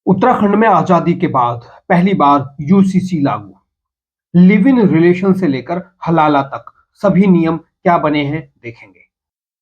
उत्तराखंड में आजादी के बाद पहली बार यूसीसी लागू। लिव इन रिलेशन से लेकर हलाला तक सभी नियम क्या बने हैं देखेंगे।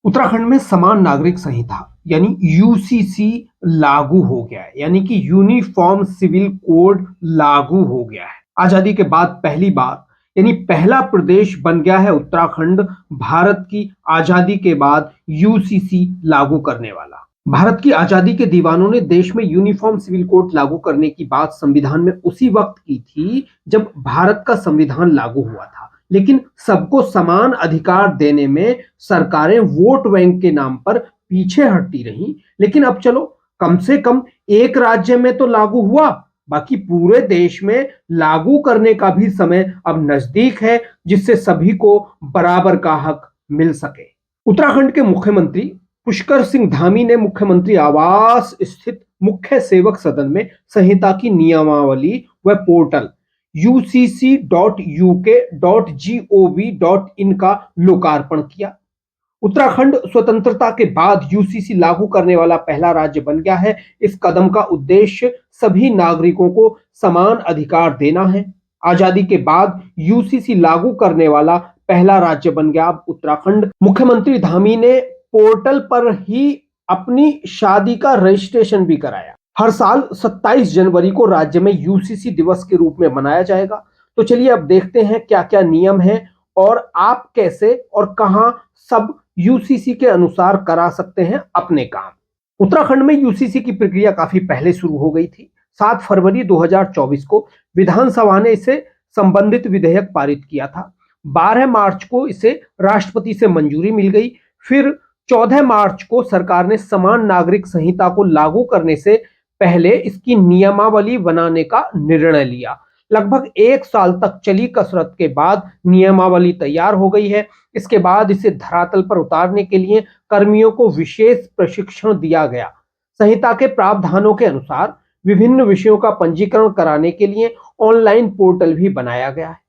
उत्तराखंड में समान नागरिक संहिता यानी यूसीसी लागू हो गया है, यानी कि यूनिफॉर्म सिविल कोड लागू हो गया है। आजादी के बाद पहली बार यानी पहला प्रदेश बन गया है उत्तराखंड, भारत की आजादी के बाद यूसीसी लागू करने वाला। भारत की आजादी के दीवानों ने देश में यूनिफॉर्म सिविल कोड लागू करने की बात संविधान में उसी वक्त की थी जब भारत का संविधान लागू हुआ था, लेकिन सबको समान अधिकार देने में सरकारें वोट बैंक के नाम पर पीछे हटती रहीं। लेकिन अब चलो, कम से कम एक राज्य में तो लागू हुआ, बाकी पूरे देश में लागू करने का भी समय अब नजदीक है, जिससे सभी को बराबर का हक मिल सके। उत्तराखंड के मुख्यमंत्री पुष्कर सिंह धामी ने मुख्यमंत्री आवास स्थित मुख्य सेवक सदन में संहिता की नियमावली व पोर्टल ucc.uk.gov.in का लोकार्पण किया। उत्तराखंड स्वतंत्रता के बाद यूसीसी लागू करने वाला पहला राज्य बन गया है। इस कदम का उद्देश्य सभी नागरिकों को समान अधिकार देना है। आजादी के बाद यूसीसी लागू करने वाला पहला राज्य बन गया अब उत्तराखंड। मुख्यमंत्री धामी ने पोर्टल पर ही अपनी शादी का रजिस्ट्रेशन भी कराया। हर साल 27 जनवरी को राज्य में यूसीसी दिवस के रूप में मनाया जाएगा। तो चलिए अब देखते हैं क्या क्या नियम है और आप कैसे और कहां सब यूसीसी के अनुसार करा सकते हैं अपने काम। उत्तराखंड में यूसीसी की प्रक्रिया काफी पहले शुरू हो गई थी। 7 फरवरी 2024 को विधानसभा ने इसे संबंधित विधेयक पारित किया था। 12 मार्च को इसे राष्ट्रपति से मंजूरी मिल गई। फिर 14 मार्च को सरकार ने समान नागरिक संहिता को लागू करने से पहले इसकी नियमावली बनाने का निर्णय लिया। लगभग एक साल तक चली कसरत के बाद नियमावली तैयार हो गई है। इसके बाद इसे धरातल पर उतारने के लिए कर्मियों को विशेष प्रशिक्षण दिया गया। संहिता के प्रावधानों के अनुसार विभिन्न विषयों का पंजीकरण कराने के लिए ऑनलाइन पोर्टल भी बनाया गया है।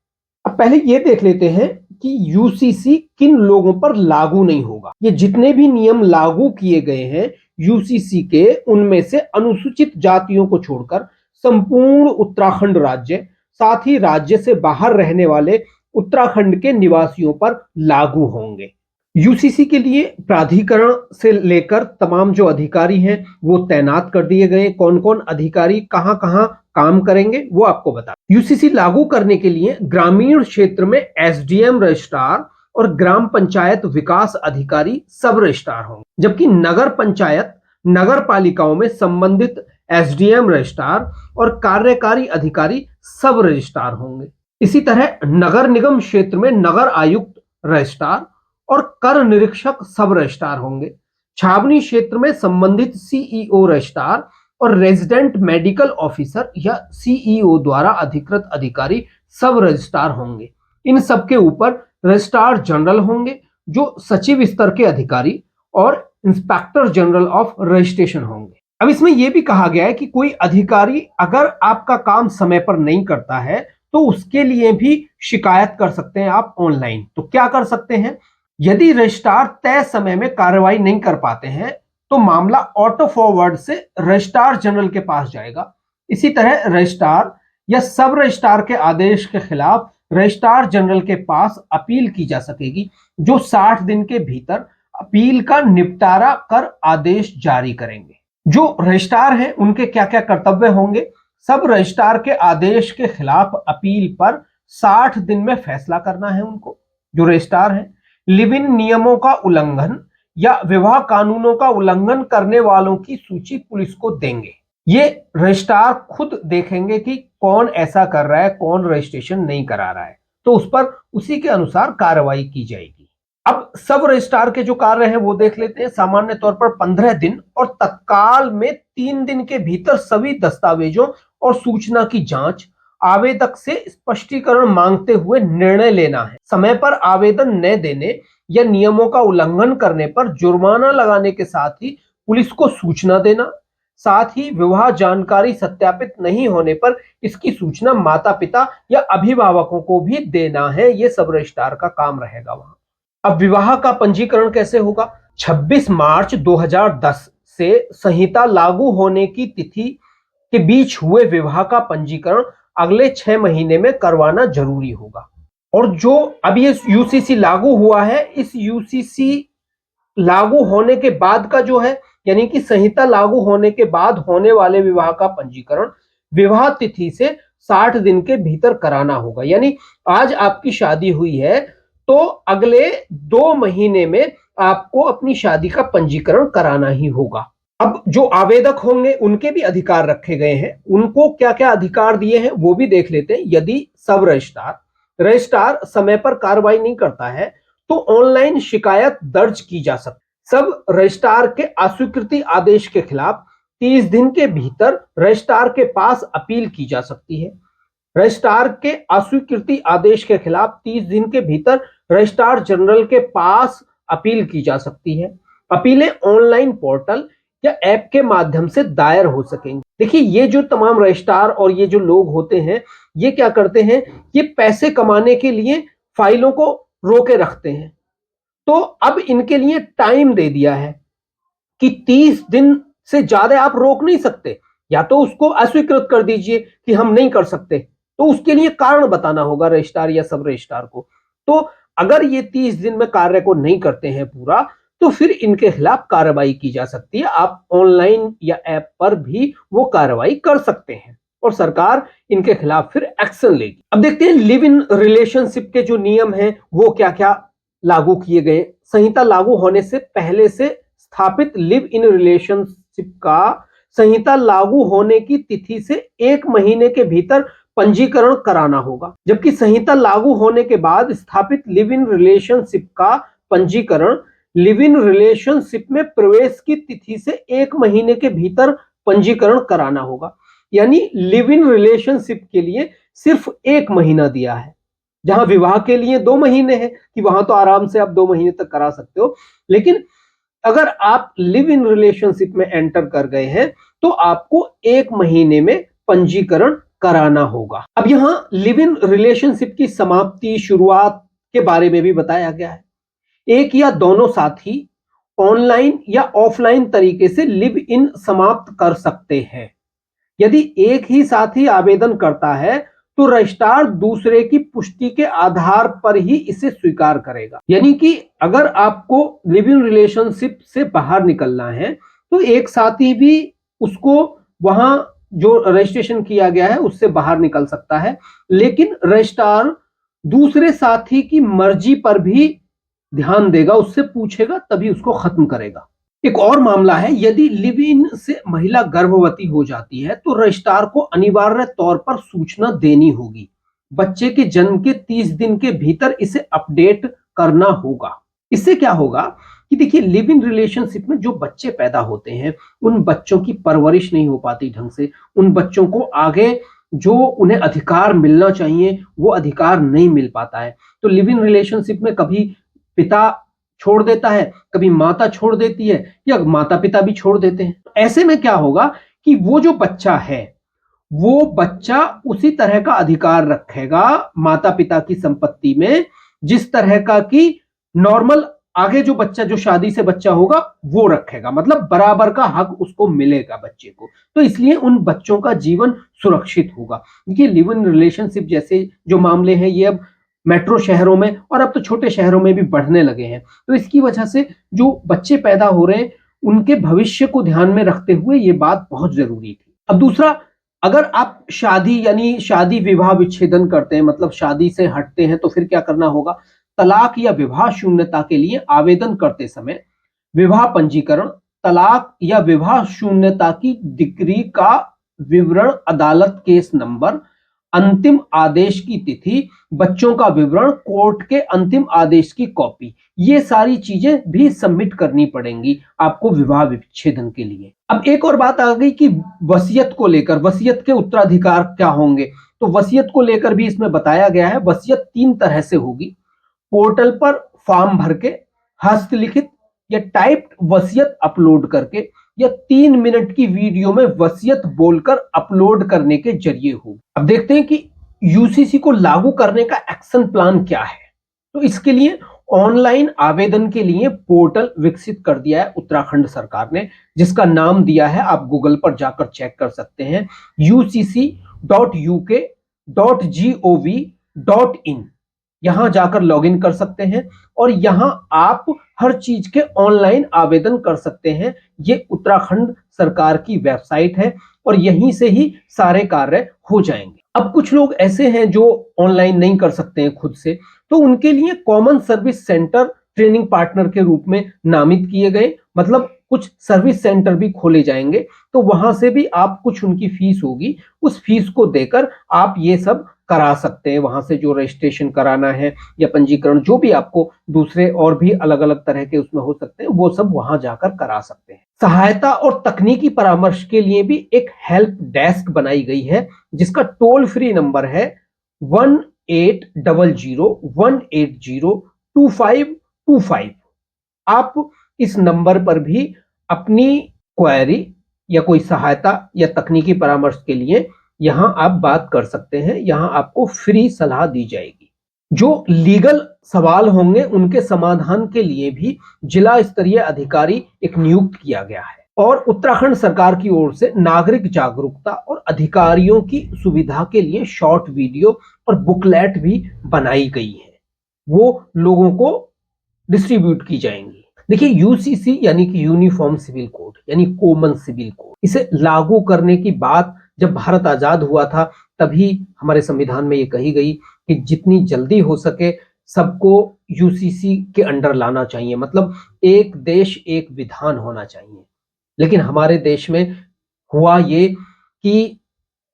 अब पहले ये देख लेते हैं कि यूसीसी किन लोगों पर लागू नहीं होगा। ये जितने भी नियम लागू किए गए हैं यूसीसी के, उनमें से अनुसूचित जातियों को छोड़कर संपूर्ण उत्तराखंड राज्य, साथ ही राज्य से बाहर रहने वाले उत्तराखंड के निवासियों पर लागू होंगे। यूसीसी के लिए प्राधिकरण से लेकर तमाम जो अधिकारी हैं वो तैनात कर दिए गए। कौन कौन अधिकारी कहां कहां काम करेंगे वो आपको बता। यूसीसी लागू करने के लिए ग्रामीण क्षेत्र में एसडीएम रजिस्ट्रार और ग्राम पंचायत विकास अधिकारी सब रजिस्ट्रार होंगे, जबकि नगर पंचायत नगर पालिकाओं में संबंधित एसडीएम रजिस्ट्रार और कार्यकारी अधिकारी सब रजिस्ट्रार होंगे। इसी तरह नगर निगम क्षेत्र में नगर आयुक्त रजिस्ट्रार और कर निरीक्षक सब रजिस्ट्रार होंगे। छावनी क्षेत्र में संबंधित सीईओ रजिस्ट्रार और रेजिडेंट मेडिकल ऑफिसर या सीईओ द्वारा अधिकृत अधिकारी सब रजिस्ट्रार होंगे। इन सब के ऊपर रजिस्ट्रार जनरल होंगे जो सचिव स्तर के अधिकारी और इंस्पेक्टर जनरल ऑफ रजिस्ट्रेशन होंगे। अब इसमें यह भी कहा गया है कि कोई अधिकारी अगर आपका काम समय पर नहीं करता है तो उसके लिए भी शिकायत कर सकते हैं आप ऑनलाइन। तो क्या कर सकते हैं, यदि रजिस्ट्रार तय समय में कार्रवाई नहीं कर पाते हैं तो मामला ऑटो फॉरवर्ड से रजिस्ट्रार जनरल के पास जाएगा। इसी तरह रजिस्ट्रार या सब रजिस्ट्रार के आदेश के खिलाफ रजिस्ट्रार जनरल के पास अपील की जा सकेगी, जो 60 दिन के भीतर अपील का निपटारा कर आदेश जारी करेंगे। जो रजिस्ट्रार हैं उनके क्या क्या कर्तव्य होंगे। सब रजिस्ट्रार के आदेश के खिलाफ अपील पर 60 दिन में फैसला करना है उनको। जो रजिस्ट्रार हैं लिव इन नियमों का उल्लंघन या विवाह कानूनों का उल्लंघन करने वालों की सूची पुलिस को देंगे। ये रजिस्ट्रार खुद देखेंगे कि कौन ऐसा कर रहा है, कौन रजिस्ट्रेशन नहीं करा रहा है, तो उस पर उसी के अनुसार कार्रवाई की जाएगी। अब सब रजिस्ट्रार के जो कार्य हैं वो देख लेते हैं। सामान्य तौर पर 15 दिन और तत्काल में 3 दिन के भीतर सभी दस्तावेजों और सूचना की जांच, आवेदक से स्पष्टीकरण मांगते हुए निर्णय लेना है। समय पर आवेदन न देने या नियमों का उल्लंघन करने पर जुर्माना लगाने के साथ ही पुलिस को सूचना देना। साथ ही विवाह जानकारी सत्यापित नहीं होने पर इसकी सूचना माता पिता या अभिभावकों को भी देना है। यह सब रजिस्ट्रार का काम रहेगा वहां। अब विवाह का पंजीकरण कैसे होगा। 26 मार्च 2010 से संहिता लागू होने की तिथि के बीच हुए विवाह का पंजीकरण अगले 6 महीने में करवाना जरूरी होगा। और जो अब ये यूसीसी लागू हुआ है, इस यूसीसी लागू होने के बाद का जो है, यानी कि संहिता लागू होने के बाद होने वाले विवाह का पंजीकरण विवाह तिथि से 60 दिन के भीतर कराना होगा। यानी आज आपकी शादी हुई है तो अगले 2 महीने में आपको अपनी शादी का पंजीकरण कराना ही होगा। अब जो आवेदक होंगे उनके भी अधिकार रखे गए हैं। उनको क्या क्या अधिकार दिए हैं वो भी देख लेते हैं। यदि सब रजिस्ट्रार समय पर कार्रवाई नहीं करता है तो ऑनलाइन शिकायत दर्ज की जा सकती है। सब रजिस्ट्रार के अस्वीकृति आदेश के खिलाफ 30 दिन के भीतर रजिस्ट्रार के पास अपील की जा सकती है। रजिस्ट्रार के अस्वीकृति आदेश के खिलाफ 30 दिन के भीतर रजिस्ट्रार जनरल के पास अपील की जा सकती है। अपीलें ऑनलाइन पोर्टल या ऐप के माध्यम से दायर हो सकेंगी। देखिए, ये जो तमाम रजिस्ट्रार और ये जो लोग होते हैं, ये क्या करते हैं, ये पैसे कमाने के लिए फाइलों को रोके रखते हैं। तो अब इनके लिए टाइम दे दिया है कि 30 दिन से ज्यादा आप रोक नहीं सकते। या तो उसको अस्वीकृत कर दीजिए कि हम नहीं कर सकते, तो उसके लिए कारण बताना होगा रजिस्ट्रार या सब रजिस्ट्रार को। तो अगर ये 30 दिन में कार्य को नहीं करते हैं पूरा, तो फिर इनके खिलाफ कार्रवाई की जा सकती है। आप ऑनलाइन या ऐप पर भी वो कार्रवाई कर सकते हैं और सरकार इनके खिलाफ फिर एक्शन लेगी। अब देखते हैं लिव इन रिलेशनशिप के जो नियम हैं वो क्या क्या लागू किए गए। संहिता लागू होने से पहले से स्थापित लिव इन रिलेशनशिप का संहिता लागू होने की तिथि से 1 महीने के भीतर पंजीकरण कराना होगा, जबकि संहिता लागू होने के बाद स्थापित लिव इन रिलेशनशिप का पंजीकरण लिव इन रिलेशनशिप में प्रवेश की तिथि से 1 महीने के भीतर पंजीकरण कराना होगा। यानी लिव इन रिलेशनशिप के लिए सिर्फ 1 महीना दिया है, जहां विवाह के लिए 2 महीने हैं कि वहां तो आराम से आप 2 महीने तक करा सकते हो। लेकिन अगर आप लिव इन रिलेशनशिप में एंटर कर गए हैं तो आपको 1 महीने में पंजीकरण कराना होगा। अब यहां लिव इन रिलेशनशिप की समाप्ति शुरुआत के बारे में भी बताया गया है। एक या दोनों साथी ऑनलाइन या ऑफलाइन तरीके से लिव इन समाप्त कर सकते हैं। यदि एक ही साथी आवेदन करता है तो रजिस्ट्रार दूसरे की पुष्टि के आधार पर ही इसे स्वीकार करेगा। यानी कि अगर आपको लिव इन रिलेशनशिप से बाहर निकलना है तो एक साथी भी उसको वहां जो रजिस्ट्रेशन किया गया है उससे बाहर निकल सकता है, लेकिन रजिस्ट्रार दूसरे साथी की मर्जी पर भी ध्यान देगा, उससे पूछेगा तभी उसको खत्म करेगा। एक और मामला है, यदि लिव इन से महिला गर्भवती हो जाती है तो रजिस्ट्रार को अनिवार्य तौर पर सूचना देनी होगी। बच्चे के जन्म के 30 दिन के भीतर इसे अपडेट करना होगा। इससे क्या होगा कि देखिए, लिव इन रिलेशनशिप में जो बच्चे पैदा होते हैं उन बच्चों की परवरिश नहीं हो पाती ढंग से। उन बच्चों को आगे जो उन्हें अधिकार मिलना चाहिए वो अधिकार नहीं मिल पाता है। तो लिव इन रिलेशनशिप में कभी पिता छोड़ देता है, कभी माता छोड़ देती है, या माता पिता भी छोड़ देते हैं। ऐसे में क्या होगा कि वो जो बच्चा है वो बच्चा उसी तरह का अधिकार रखेगा माता पिता की संपत्ति में जिस तरह का कि नॉर्मल आगे जो बच्चा, जो शादी से बच्चा होगा वो रखेगा। मतलब बराबर का हक उसको मिलेगा बच्चे को। तो इसलिए उन बच्चों का जीवन सुरक्षित होगा। ये लिव इन रिलेशनशिप जैसे जो मामले हैं ये अब मेट्रो शहरों में और अब तो छोटे शहरों में भी बढ़ने लगे हैं। तो इसकी वजह से जो बच्चे पैदा हो रहे हैं उनके भविष्य को ध्यान में रखते हुए ये बात बहुत जरूरी थी। अब दूसरा, अगर आप शादी यानी शादी विवाह विच्छेदन करते हैं, मतलब शादी से हटते हैं, तो फिर क्या करना होगा। तलाक या विवाह शून्यता के लिए आवेदन करते समय विवाह पंजीकरण, तलाक या विवाह शून्यता की डिग्री का विवरण, अदालत केस नंबर, अंतिम आदेश की तिथि, बच्चों का विवरण, कोर्ट के अंतिम आदेश की कॉपी, ये सारी चीजें भी सबमिट करनी पड़ेंगी आपको विवाह विच्छेदन के लिए। अब एक और बात आ गई कि वसीयत को लेकर, वसीयत के उत्तराधिकार क्या होंगे। तो वसीयत को लेकर भी इसमें बताया गया है। वसीयत 3 तरह से होगी। पोर्टल पर फॉर्म भर के, हस्तलिखित या टाइप्ड वसीयत अपलोड करके, या 3 मिनट की वीडियो में वसीयत बोलकर अपलोड करने के जरिए हो। अब देखते हैं कि यूसीसी को लागू करने का एक्शन प्लान क्या है। तो इसके लिए ऑनलाइन आवेदन के लिए पोर्टल विकसित कर दिया है उत्तराखंड सरकार ने, जिसका नाम दिया है, आप गूगल पर जाकर चेक कर सकते हैं, ucc.uk.gov.in। यहां जाकर लॉगिन कर सकते हैं और यहां आप हर चीज के ऑनलाइन आवेदन कर सकते हैं। ये उत्तराखंड सरकार की वेबसाइट है और यहीं से ही सारे कार्य हो जाएंगे। अब कुछ लोग ऐसे हैं जो ऑनलाइन नहीं कर सकते हैं खुद से, तो उनके लिए common service centre training partner के रूप में नामित किए गए, मतलब कुछ सर्विस सेंटर भी खोले जाएंगे, तो वहां से भी आप कुछ उनकी फीस होगी, उस फीस को देकर आप ये सब करा सकते हैं। वहां से जो रजिस्ट्रेशन कराना है या पंजीकरण, जो भी आपको दूसरे और भी अलग अलग तरह के उसमें हो सकते हैं, वो सब वहां जाकर करा सकते हैं। सहायता और तकनीकी परामर्श के लिए भी एक हेल्प डेस्क बनाई गई है, जिसका टोल फ्री नंबर है 1800-180-2525। आप इस नंबर पर भी अपनी क्वेरी या कोई सहायता या तकनीकी परामर्श के लिए यहां आप बात कर सकते हैं। यहां आपको फ्री सलाह दी जाएगी। जो लीगल सवाल होंगे उनके समाधान के लिए भी जिला स्तरीय अधिकारी एक नियुक्त किया गया है और उत्तराखंड सरकार की ओर से नागरिक जागरूकता और अधिकारियों की सुविधा के लिए शॉर्ट वीडियो और बुकलेट भी बनाई गई है, वो लोगों को डिस्ट्रीब्यूट की जाएंगी। देखिए, यूसीसी यानी कि यूनिफॉर्म सिविल कोड यानी कॉमन सिविल कोड, इसे लागू करने की बात जब भारत आजाद हुआ था तभी हमारे संविधान में ये कही गई कि जितनी जल्दी हो सके सबको यूसीसी के अंडर लाना चाहिए, मतलब एक देश एक विधान होना चाहिए। लेकिन हमारे देश में हुआ ये कि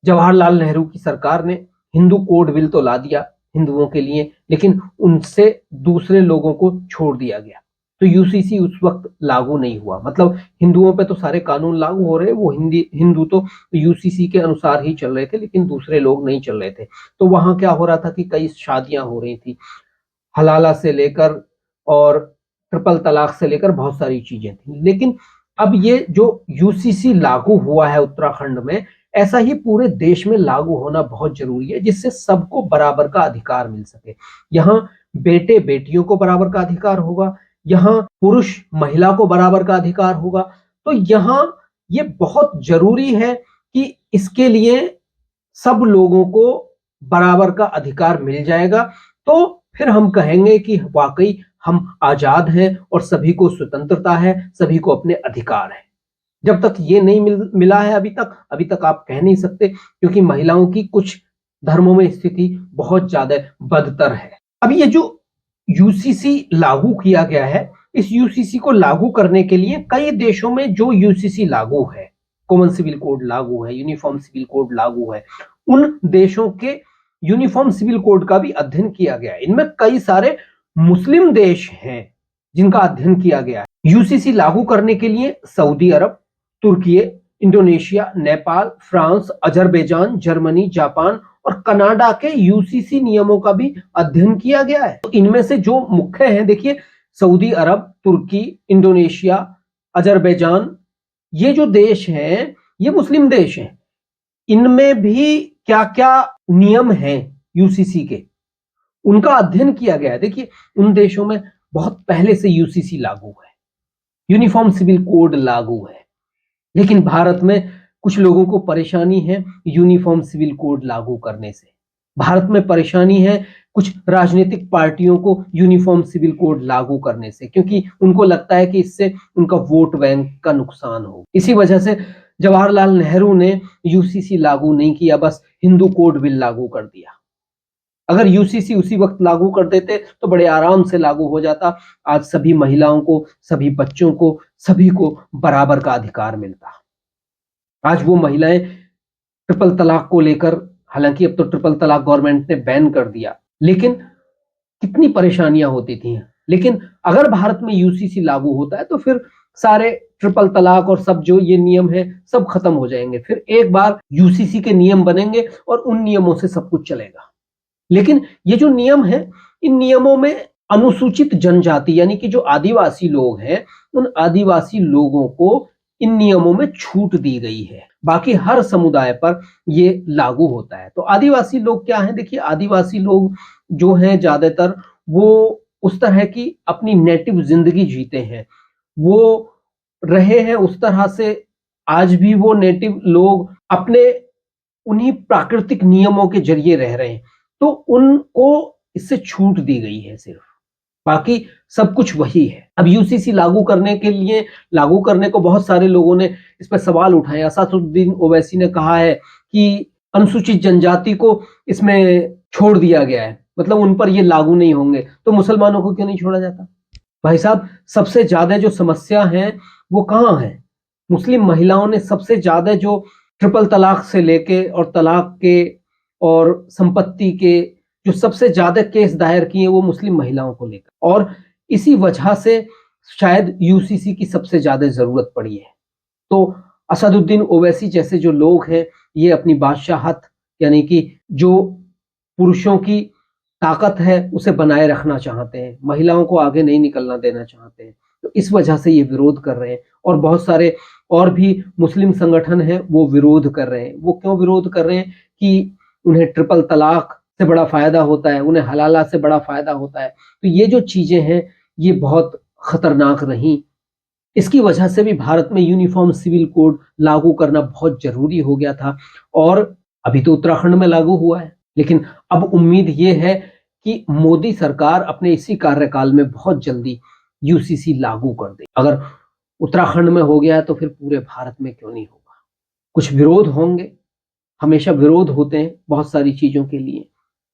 जवाहरलाल नेहरू की सरकार ने हिंदू कोड बिल तो ला दिया हिंदुओं के लिए, लेकिन उनसे दूसरे लोगों को छोड़ दिया गया, तो यूसीसी उस वक्त लागू नहीं हुआ। मतलब हिंदुओं पे तो सारे कानून लागू हो रहे, वो हिंदू तो यूसीसी के अनुसार ही चल रहे थे, लेकिन दूसरे लोग नहीं चल रहे थे। तो वहां क्या हो रहा था कि कई शादियां हो रही थी, हलाला से लेकर और ट्रिपल तलाक से लेकर बहुत सारी चीजें थी। लेकिन अब ये जो यूसीसी लागू हुआ है उत्तराखंड में, ऐसा ही पूरे देश में लागू होना बहुत जरूरी है, जिससे सबको बराबर का अधिकार मिल सके। यहाँ बेटे बेटियों को बराबर का अधिकार होगा, यहाँ पुरुष महिला को बराबर का अधिकार होगा। तो यहाँ ये बहुत जरूरी है कि इसके लिए सब लोगों को बराबर का अधिकार मिल जाएगा, तो फिर हम कहेंगे कि वाकई हम आजाद हैं और सभी को स्वतंत्रता है, सभी को अपने अधिकार है। जब तक ये नहीं मिला है अभी तक आप कह नहीं सकते, क्योंकि महिलाओं की कुछ धर्मों में स्थिति बहुत ज्यादा बदतर है। अब ये जो यूसीसी लागू किया गया है, इस यूसीसी को लागू करने के लिए कई देशों में जो यूसीसी लागू है, कॉमन सिविल कोड लागू है, यूनिफॉर्म सिविल कोड लागू है, उन देशों के यूनिफॉर्म सिविल कोड का भी अध्ययन किया गया है। इनमें कई सारे मुस्लिम देश हैं जिनका अध्ययन किया गया है। यूसीसी लागू करने के लिए Saudi Arab, Turkey, Indonesia, Nepal, France, Azerbaijan, Germany, Japan और कनाडा के यूसीसी नियमों का भी अध्ययन किया गया है। तो इनमें से जो मुख्य हैं, देखिए, Saudi Arab, Turkey, Indonesia, Azerbaijan, ये जो देश हैं ये मुस्लिम देश हैं। इनमें भी क्या क्या नियम हैं यूसीसी के, उनका अध्ययन किया गया है। देखिए, उन देशों में बहुत पहले से यूसीसी लागू है, यूनिफॉर्म सिविल कोड लागू है, लेकिन भारत में कुछ लोगों को परेशानी है यूनिफॉर्म सिविल कोड लागू करने से। भारत में परेशानी है कुछ राजनीतिक पार्टियों को यूनिफॉर्म सिविल कोड लागू करने से, क्योंकि उनको लगता है कि इससे उनका वोट बैंक का नुकसान हो। इसी वजह से जवाहरलाल नेहरू ने यूसीसी लागू नहीं किया, बस हिंदू कोड बिल लागू कर दिया। अगर यूसीसी उसी वक्त लागू कर देते तो बड़े आराम से लागू हो जाता। आज सभी महिलाओं को, सभी बच्चों को, सभी को बराबर का अधिकार मिलता। आज वो महिलाएं ट्रिपल तलाक को लेकर, हालांकि अब तो ट्रिपल तलाक गवर्नमेंट ने बैन कर दिया, लेकिन कितनी परेशानियां होती थी। लेकिन अगर भारत में यूसीसी लागू होता है तो फिर सारे ट्रिपल तलाक और सब जो ये नियम है सब खत्म हो जाएंगे। फिर एक बार यूसीसी के नियम बनेंगे और उन नियमों से सब कुछ चलेगा। लेकिन ये जो नियम है, इन नियमों में अनुसूचित जनजाति यानी कि जो आदिवासी लोग हैं, उन आदिवासी लोगों को इन नियमों में छूट दी गई है। बाकी हर समुदाय पर ये लागू होता है। तो आदिवासी लोग क्या हैं? देखिए, आदिवासी लोग जो हैं ज्यादातर वो उस तरह की अपनी नेटिव जिंदगी जीते हैं, वो रहे हैं उस तरह से। आज भी वो नेटिव लोग अपने उन्हीं प्राकृतिक नियमों के जरिए रह रहे हैं, तो उनको इससे छूट दी गई है सिर्फ, बाकी सब कुछ वही है। अब यूसीसी लागू करने को बहुत सारे लोगों ने इस पर सवाल उठाए। असदुद्दीन ओवैसी ने कहा है कि अनुसूचित जनजाति को इसमें छोड़ दिया गया है, मतलब उन पर ये लागू नहीं होंगे, तो मुसलमानों को क्यों नहीं छोड़ा जाता? भाई साहब, सबसे ज्यादा जो समस्या है वो कहाँ है? मुस्लिम महिलाओं ने सबसे ज्यादा जो ट्रिपल तलाक से लेके और तलाक के और संपत्ति के जो सबसे ज्यादा केस दायर किए वो मुस्लिम महिलाओं को लेकर, और इसी वजह से शायद यूसीसी की सबसे ज्यादा जरूरत पड़ी है। तो असदुद्दीन ओवैसी जैसे जो लोग हैं, ये अपनी बादशाहत, यानी कि जो पुरुषों की ताकत है उसे बनाए रखना चाहते हैं, महिलाओं को आगे नहीं निकलना देना चाहते हैं, तो इस वजह से ये विरोध कर रहे हैं। और बहुत सारे और भी मुस्लिम संगठन हैं वो विरोध कर रहे हैं। वो क्यों विरोध कर रहे हैं? कि उन्हें ट्रिपल तलाक से बड़ा फायदा होता है, उन्हें हलाला से बड़ा फायदा होता है। तो ये जो चीजें हैं ये बहुत खतरनाक रही। इसकी वजह से भी भारत में यूनिफॉर्म सिविल कोड लागू करना बहुत जरूरी हो गया था, और अभी तो उत्तराखंड में लागू हुआ है, लेकिन अब उम्मीद ये है कि मोदी सरकार अपने इसी कार्यकाल में बहुत जल्दी यूसीसी लागू कर दे। अगर उत्तराखंड में हो गया है तो फिर पूरे भारत में क्यों नहीं होगा? कुछ विरोध होंगे, हमेशा विरोध होते हैं बहुत सारी चीजों के लिए,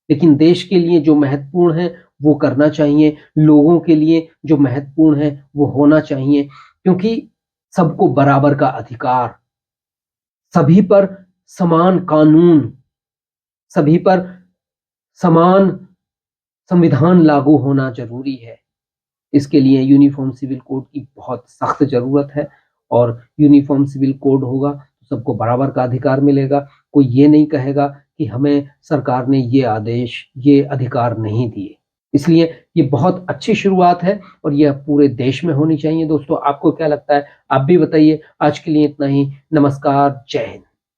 लेकिन देश के लिए जो महत्वपूर्ण है वो करना चाहिए, लोगों के लिए जो महत्वपूर्ण है वो होना चाहिए, क्योंकि सबको बराबर का अधिकार, सभी पर समान कानून, सभी पर समान संविधान लागू होना जरूरी है। इसके लिए यूनिफॉर्म सिविल कोड की बहुत सख्त जरूरत है, और यूनिफॉर्म सिविल कोड होगा तो सबको बराबर का अधिकार मिलेगा। कोई ये नहीं कहेगा कि हमें सरकार ने ये आदेश, ये अधिकार नहीं दिए। इसलिए ये बहुत अच्छी शुरुआत है और यह पूरे देश में होनी चाहिए। दोस्तों, आपको क्या लगता है? आप भी बताइए। आज के लिए इतना ही। नमस्कार, जय हिंद।